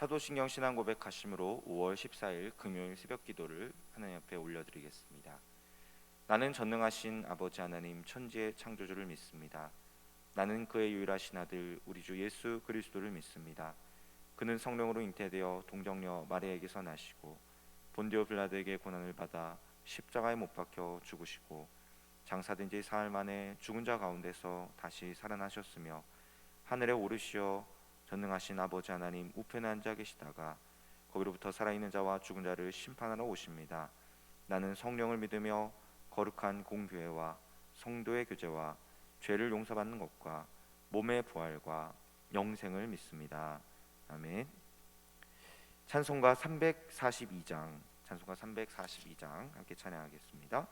사도신경 신앙 고백하심으로 5월 14일 금요일 새벽 기도를 하나님 앞에 올려드리겠습니다. 나는 전능하신 아버지 하나님 천지의 창조주를 믿습니다. 나는 그의 유일하신 아들 우리 주 예수 그리스도를 믿습니다. 그는 성령으로 잉태되어 동정녀 마리아에게서 나시고 본디오 빌라도에게 고난을 받아 십자가에 못 박혀 죽으시고 장사된 지 사흘 만에 죽은 자 가운데서 다시 살아나셨으며 하늘에 오르시어 전능하신 아버지 하나님 우편에 앉아 계시다가 거기로부터 살아있는 자와 죽은 자를 심판하러 오십니다. 나는 성령을 믿으며 거룩한 공교회와 성도의 교제와 죄를 용서받는 것과 몸의 부활과 영생을 믿습니다. 아멘. 찬송가 342장 함께 찬양하겠습니다.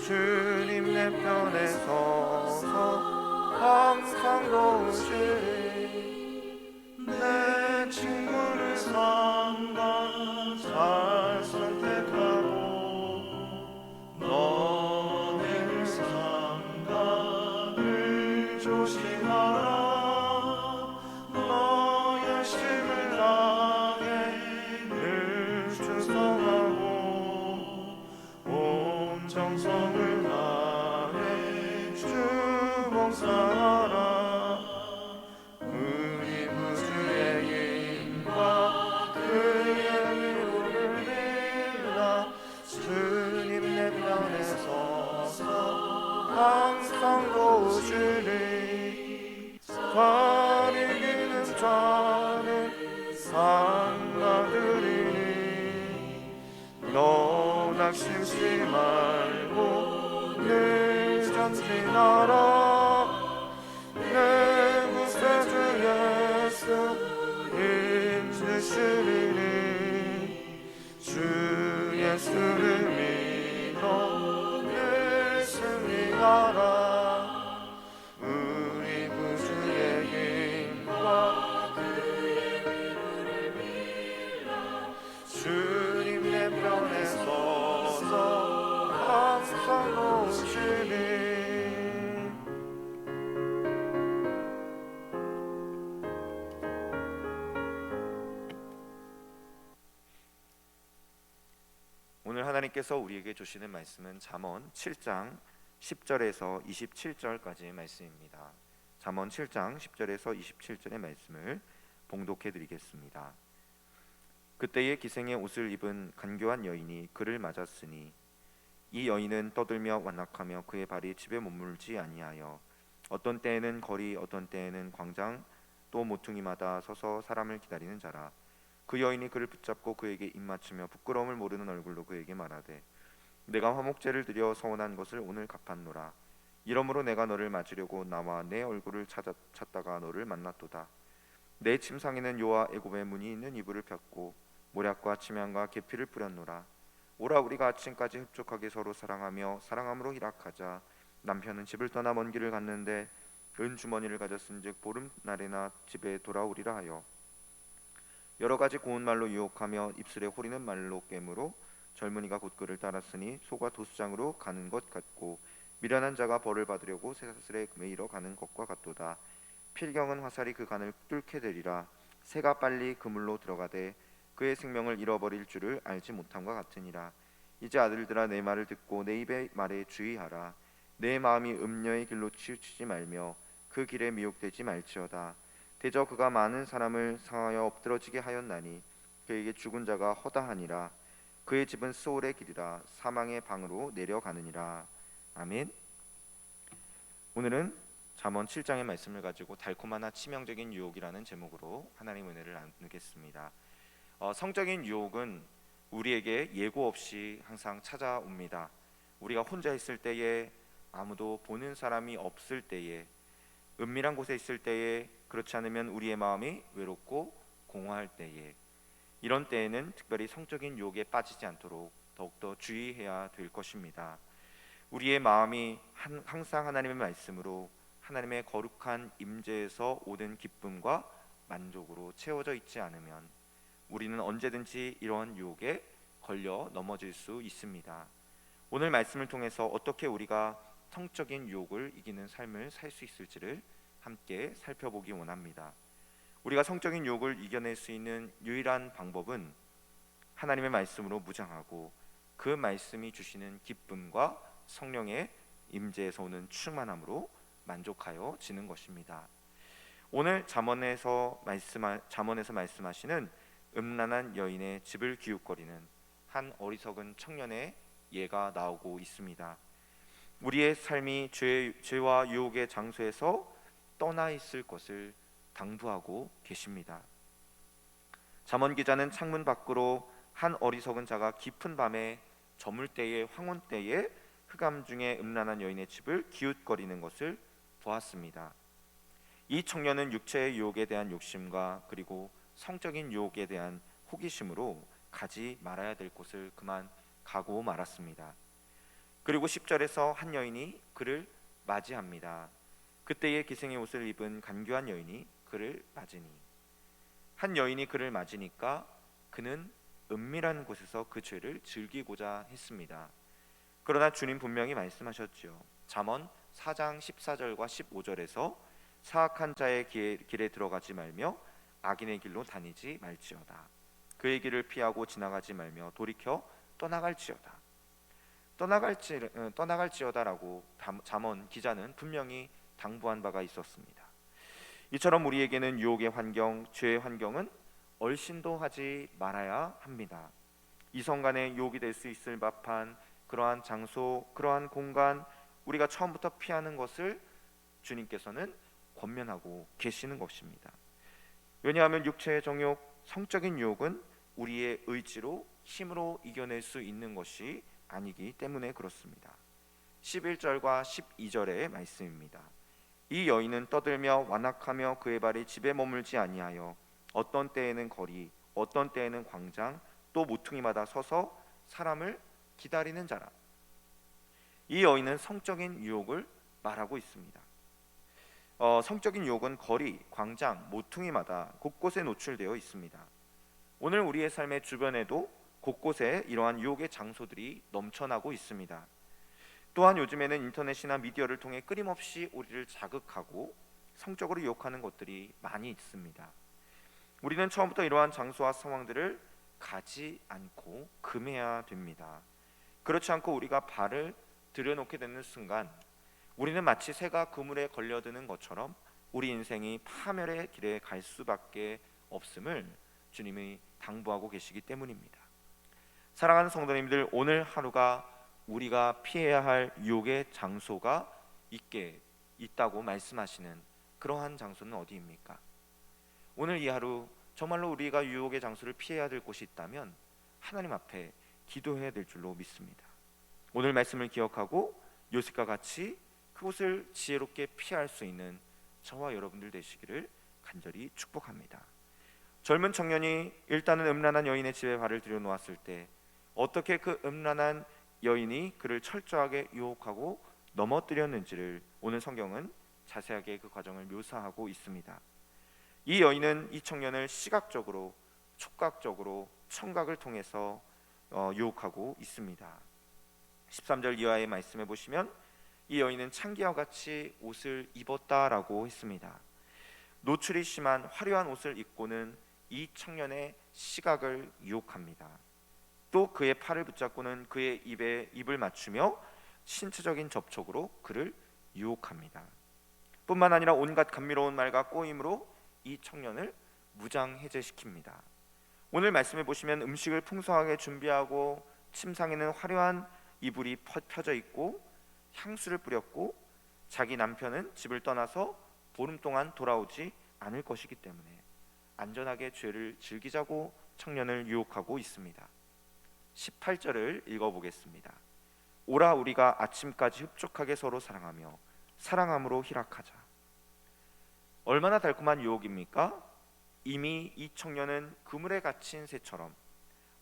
주님 내 편에 서서 항상 도우시리. 내 친구를 삼가 잘 선택하고 너를 삼가 늘 조심하라. 너의 심을 다해 늘 충성하고 온 정성을 다해 주 봉사하라. 우리 구주의 힘과 그의 위로를 빌라. 주님 내 편에 서서 항상 도우시리. 잘 이기는 자는 상 받으리니. 너 낙심치 말고 늘 전진하라. 내 구세주 예수 힘주시리니. 주 예수를 믿어 늘 승리하라. 우리 구주의 힘과 그의 위로를 빌라. 주님 내 편에 서서 항상 도우시리. 오늘 하나님께서 우리에게 주시는 말씀은 잠언 7장 10절에서 27절까지의 말씀입니다. 잠언 7장 10절에서 27절의 말씀을 봉독해 드리겠습니다. 그때의 기생의 옷을 입은 간교한 여인이 그를 맞았으니 이 여인은 떠들며 완악하며 그의 발이 집에 머물지 아니하여 어떤 때에는 거리 어떤 때에는 광장 또 모퉁이마다 서서 사람을 기다리는 자라. 그 여인이 그를 붙잡고 그에게 입맞추며 부끄러움을 모르는 얼굴로 그에게 말하되 내가 화목제를 드려 서원한 것을 오늘 갚았노라. 이러므로 내가 너를 맞으려고 나와 내 얼굴을 찾다가 너를 만났도다. 내 침상에는 요와 애굽의 문이 있는 이불을 폈고 모략과 침향과 계피를 뿌렸노라. 오라 우리가 아침까지 흡족하게 서로 사랑하며 사랑함으로 희락하자. 남편은 집을 떠나 먼 길을 갔는데 은 주머니를 가졌은즉 보름날에나 집에 돌아오리라 하여 여러 가지 고운 말로 유혹하며 입술에 호리는 말로 깨므로 젊은이가 곧 그를 따랐으니 소가 도수장으로 가는 것 같고 미련한 자가 벌을 받으려고 쇠사슬에 매이러 가는 것과 같도다. 필경은 화살이 그 간을 뚫게 되리라. 새가 빨리 그물로 들어가되 그의 생명을 잃어버릴 줄을 알지 못함과 같으니라. 이제 아들들아 내 말을 듣고 내 입의 말에 주의하라. 내 마음이 음녀의 길로 치우치지 말며 그 길에 미혹되지 말지어다. 대저 그가 많은 사람을 상하여 엎드러지게 하였나니 그에게 죽은 자가 허다하니라. 그의 집은 소울의 길이라 사망의 방으로 내려가느니라. 아멘. 오늘은 잠언 7장의 말씀을 가지고 달콤하나 치명적인 유혹이라는 제목으로 하나님 은혜를 나누겠습니다. 성적인 유혹은 우리에게 예고 없이 항상 찾아옵니다. 우리가 혼자 있을 때에, 아무도 보는 사람이 없을 때에, 은밀한 곳에 있을 때에, 그렇지 않으면 우리의 마음이 외롭고 공허할 때에, 이런 때에는 특별히 성적인 유혹에 빠지지 않도록 더욱더 주의해야 될 것입니다. 우리의 마음이 항상 하나님의 말씀으로, 하나님의 거룩한 임재에서 오는 기쁨과 만족으로 채워져 있지 않으면 우리는 언제든지 이러한 유혹에 걸려 넘어질 수 있습니다. 오늘 말씀을 통해서 어떻게 우리가 성적인 유혹을 이기는 삶을 살 수 있을지를 함께 살펴보기 원합니다. 우리가 성적인 유혹을 이겨낼 수 있는 유일한 방법은 하나님의 말씀으로 무장하고 그 말씀이 주시는 기쁨과 성령의 임재에서 오는 충만함으로 만족하여 지는 것입니다. 오늘 잠언에서 말씀하시는 음란한 여인의 집을 기웃거리는 한 어리석은 청년의 예가 나오고 있습니다. 우리의 삶이 죄와 유혹의 장소에서 떠나 있을 것을 당부하고 계십니다. 잠언 기자는 창문 밖으로 한 어리석은 자가 깊은 밤에 저물 때에, 황혼 때에 흑암 중에 음란한 여인의 집을 기웃거리는 것을 보았습니다. 이 청년은 육체의 유혹에 대한 욕심과 그리고 성적인 유혹에 대한 호기심으로 가지 말아야 될 곳을 그만 가고 말았습니다. 그리고 10절에서 한 여인이 그를 맞이합니다. 그때의 기생의 옷을 입은 간교한 여인이 그를 맞으니, 한 여인이 그를 맞으니까 그는 은밀한 곳에서 그 죄를 즐기고자 했습니다. 그러나 주님 분명히 말씀하셨죠. 잠언 4장 14절과 15절에서 사악한 자의 길에 들어가지 말며 악인의 길로 다니지 말지어다. 그의 길을 피하고 지나가지 말며 돌이켜 떠나갈지어다라고 잠언 기자는 분명히 당부한 바가 있었습니다. 이처럼 우리에게는 유혹의 환경, 죄의 환경은 얼씬도 하지 말아야 합니다. 이성 간의 유혹이 될 수 있을 법한 그러한 장소, 그러한 공간, 우리가 처음부터 피하는 것을 주님께서는 권면하고 계시는 것입니다. 왜냐하면 육체의 정욕, 성적인 유혹은 우리의 의지로, 힘으로 이겨낼 수 있는 것이 아니기 때문에 그렇습니다. 11절과 12절의 말씀입니다. 이 여인은 떠들며 완악하며 그의 발이 집에 머물지 아니하여 어떤 때에는 거리, 어떤 때에는 광장, 또 모퉁이마다 서서 사람을 기다리는 자라. 이 여인은 성적인 유혹을 말하고 있습니다. 성적인 유혹은 거리, 광장, 모퉁이마다 곳곳에 노출되어 있습니다. 오늘 우리의 삶의 주변에도 곳곳에 이러한 유혹의 장소들이 넘쳐나고 있습니다. 또한 요즘에는 인터넷이나 미디어를 통해 끊임없이 우리를 자극하고 성적으로 유혹하는 것들이 많이 있습니다. 우리는 처음부터 이러한 장소와 상황들을 가지 않고 금해야 됩니다. 그렇지 않고 우리가 발을 들여놓게 되는 순간 우리는 마치 새가 그물에 걸려드는 것처럼 우리 인생이 파멸의 길에 갈 수밖에 없음을 주님이 당부하고 계시기 때문입니다. 사랑하는 성도님들, 오늘 하루가 우리가 피해야 할 유혹의 장소가 있다고 말씀하시는 그러한 장소는 어디입니까? 오늘 이 하루 정말로 우리가 유혹의 장소를 피해야 될 곳이 있다면 하나님 앞에 기도해야 될 줄로 믿습니다. 오늘 말씀을 기억하고 요셉과 같이 그곳을 지혜롭게 피할 수 있는 저와 여러분들 되시기를 간절히 축복합니다. 젊은 청년이 일단은 음란한 여인의 집에 발을 들여놓았을 때 어떻게 그 음란한 여인이 그를 철저하게 유혹하고 넘어뜨렸는지를 오늘 성경은 자세하게 그 과정을 묘사하고 있습니다. 이 여인은 이 청년을 시각적으로, 촉각적으로, 청각을 통해서 유혹하고 있습니다. 13절 이하의 말씀에 보시면 이 여인은 창기와 같이 옷을 입었다라고 했습니다. 노출이 심한 화려한 옷을 입고는 이 청년의 시각을 유혹합니다. 또 그의 팔을 붙잡고는 그의 입에 입을 맞추며 신체적인 접촉으로 그를 유혹합니다. 뿐만 아니라 온갖 감미로운 말과 꼬임으로 이 청년을 무장해제시킵니다. 오늘 말씀해 보시면 음식을 풍성하게 준비하고 침상에는 화려한 이불이 펴져 있고 향수를 뿌렸고 자기 남편은 집을 떠나서 보름 동안 돌아오지 않을 것이기 때문에 안전하게 죄를 즐기자고 청년을 유혹하고 있습니다. 18절을 읽어보겠습니다. 오라 우리가 아침까지 흡족하게 서로 사랑하며 사랑함으로 희락하자. 얼마나 달콤한 유혹입니까? 이미 이 청년은 그물에 갇힌 새처럼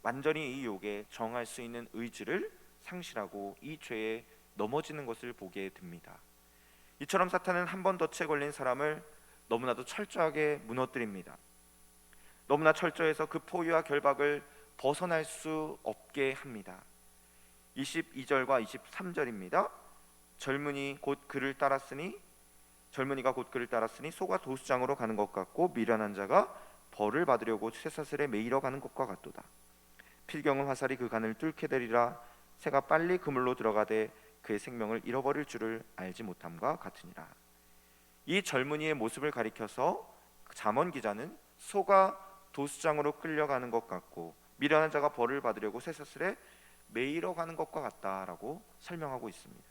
완전히 이 유혹에 저항할 수 있는 의지를 상실하고 이 죄에 넘어지는 것을 보게 됩니다. 이처럼 사탄은 한 번 덫에 걸린 사람을 너무나도 철저하게 무너뜨립니다. 너무나 철저해서 그 포위와 결박을 벗어날 수 없게 합니다. 22절과 23절입니다. 젊은이가 곧 그를 따랐으니 소가 도수장으로 가는 것 같고 미련한 자가 벌을 받으려고 쇠사슬에 매이러 가는 것과 같도다. 필경은 화살이 그 간을 뚫게 되리라. 새가 빨리 그물로 들어가되 그의 생명을 잃어버릴 줄을 알지 못함과 같으니라. 이 젊은이의 모습을 가리켜서 잠언 기자는 소가 도수장으로 끌려가는 것 같고 미련한 자가 벌을 받으려고 쇠사슬에 매이러 가는 것과 같다라고 설명하고 있습니다.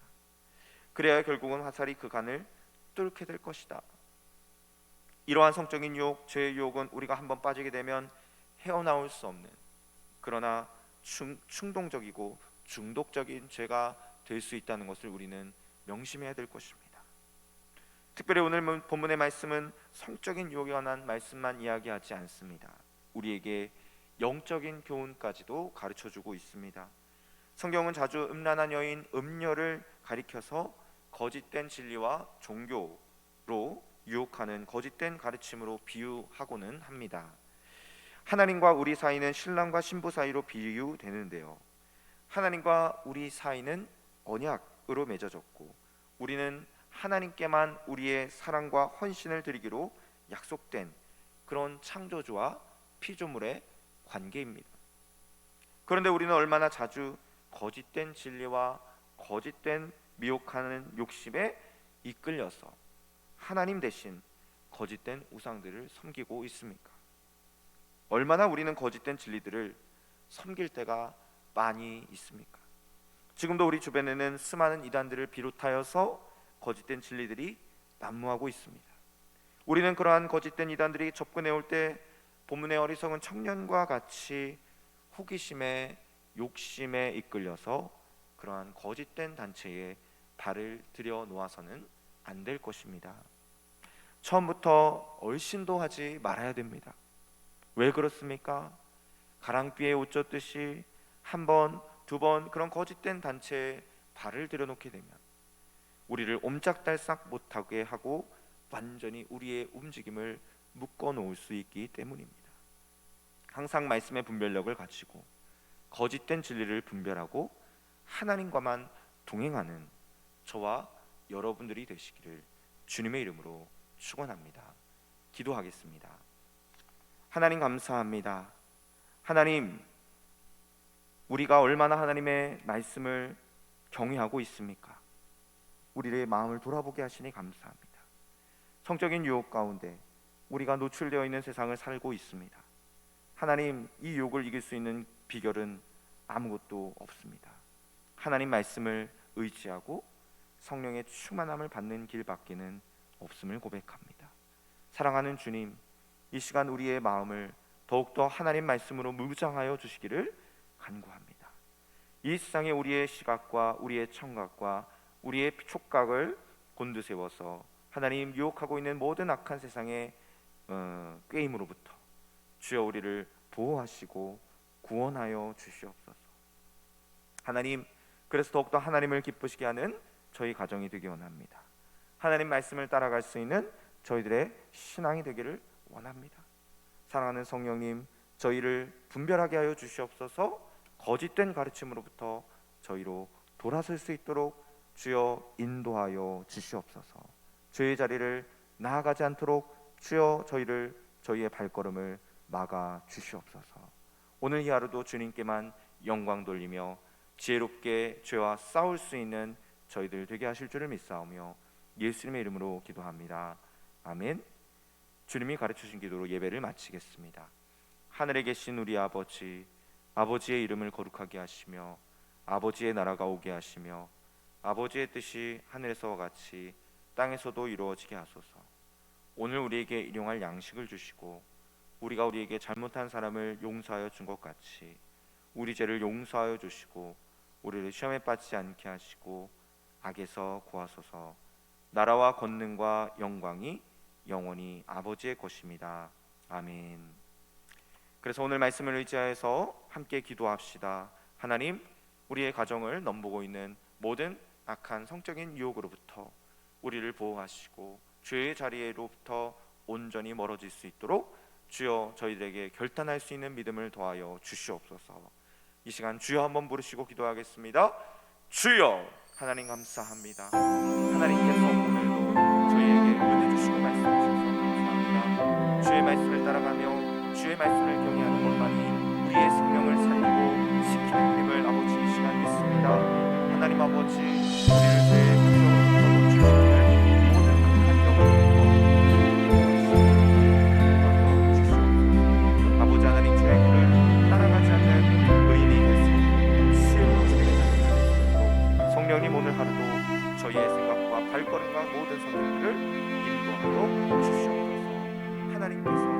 그래야 결국은 화살이 그 간을 뚫게 될 것이다. 이러한 성적인 유혹, 죄의 유혹은 우리가 한번 빠지게 되면 헤어나올 수 없는, 그러나 충동적이고 중독적인 죄가 될 수 있다는 것을 우리는 명심해야 될 것입니다. 특별히 오늘 본문의 말씀은 성적인 유혹에 관한 말씀만 이야기하지 않습니다. 우리에게 영적인 교훈까지도 가르쳐주고 있습니다. 성경은 자주 음란한 여인 음녀를 가리켜서 거짓된 진리와 종교로 유혹하는 거짓된 가르침으로 비유하고는 합니다. 하나님과 우리 사이는 신랑과 신부 사이로 비유되는데요, 하나님과 우리 사이는 언약으로 맺어졌고 우리는 하나님께만 우리의 사랑과 헌신을 드리기로 약속된 그런 창조주와 피조물의 관계입니다. 그런데 우리는 얼마나 자주 거짓된 진리와 거짓된 미혹하는 욕심에 이끌려서 하나님 대신 거짓된 우상들을 섬기고 있습니까? 얼마나 우리는 거짓된 진리들을 섬길 때가 많이 있습니까? 지금도 우리 주변에는 수많은 이단들을 비롯하여서 거짓된 진리들이 난무하고 있습니다. 우리는 그러한 거짓된 이단들이 접근해 올 때 본문의 어리석은 청년과 같이 호기심에 욕심에 이끌려서 그러한 거짓된 단체에 발을 들여 놓아서는 안 될 것입니다. 처음부터 얼씬도 하지 말아야 됩니다. 왜 그렇습니까? 가랑비에 옷 젖듯이 한 번, 두 번 그런 거짓된 단체에 발을 들여놓게 되면 우리를 옴짝달싹 못하게 하고 완전히 우리의 움직임을 묶어놓을 수 있기 때문입니다. 항상 말씀의 분별력을 가지고 거짓된 진리를 분별하고 하나님과만 동행하는 저와 여러분들이 되시기를 주님의 이름으로 축원합니다. 기도하겠습니다. 하나님 감사합니다. 하나님, 우리가 얼마나 하나님의 말씀을 경외하고 있습니까? 우리의 마음을 돌아보게 하시니 감사합니다. 성적인 유혹 가운데 우리가 노출되어 있는 세상을 살고 있습니다. 하나님, 이 유혹을 이길 수 있는 비결은 아무것도 없습니다. 하나님 말씀을 의지하고 성령의 충만함을 받는 길밖에는 없음을 고백합니다. 사랑하는 주님, 이 시간 우리의 마음을 더욱더 하나님 말씀으로 무장하여 주시기를 간구합니다. 이 세상에 우리의 시각과 우리의 청각과 우리의 촉각을 곤두세워서 하나님 유혹하고 있는 모든 악한 세상의 꾀임으로부터 주여 우리를 보호하시고 구원하여 주시옵소서. 하나님, 그래서 더욱더 하나님을 기쁘시게 하는 저희 가정이 되기 원합니다. 하나님 말씀을 따라갈 수 있는 저희들의 신앙이 되기를 원합니다. 사랑하는 성령님, 저희를 분별하게 하여 주시옵소서. 거짓된 가르침으로부터 저희로 돌아설 수 있도록 주여 인도하여 주시옵소서. 주의 자리를 나아가지 않도록 주여 저희의 발걸음을 막아 주시옵소서. 오늘 이 하루도 주님께만 영광 돌리며 지혜롭게 죄와 싸울 수 있는 저희들 되게 하실 줄을 믿사오며 예수님의 이름으로 기도합니다. 아멘. 주님이 가르쳐주신 기도로 예배를 마치겠습니다. 하늘에 계신 우리 아버지, 아버지의 이름을 거룩하게 하시며 아버지의 나라가 오게 하시며 아버지의 뜻이 하늘에서와 같이 땅에서도 이루어지게 하소서. 오늘 우리에게 일용할 양식을 주시고 우리가 우리에게 잘못한 사람을 용서하여 준 것 같이 우리 죄를 용서하여 주시고 우리를 시험에 빠지지 않게 하시고 악에서 구하소서. 나라와 권능과 영광이 영원히 아버지의 것입니다. 아멘. 그래서 오늘 말씀을 의지하여서 함께 기도합시다. 하나님, 우리의 가정을 넘보고 있는 모든 악한 성적인 유혹으로부터 우리를 보호하시고 죄의 자리로부터 온전히 멀어질 수 있도록 주여 저희들에게 결단할 수 있는 믿음을 더하여 주시옵소서. 이 시간 주여 한번 부르시고 기도하겠습니다. 주여, 하나님 감사합니다. 하나님께서 오늘도 저희에게 은혜 주시고 말씀 주셔서 감사합니다. 주의 말씀을 따라가며 주의 말씀을 경외하는 것만이 우리의 생명을 살리고 지키는 힘을 아버지 이 시간 믿습니다. 하나님 아버지, 우리를 죄의 공격으로부터 구출시키는 모든 악한 영으로부터 주시옵소서. 아버지 하나님, 주의 길을 따라가지 않는 의인이 될 수 있는 지혜로 저희를 성령님, 오늘 하루도 저희의 생각과 발걸음과 모든 선택들을 인도하여 주시옵소서. 하나님께서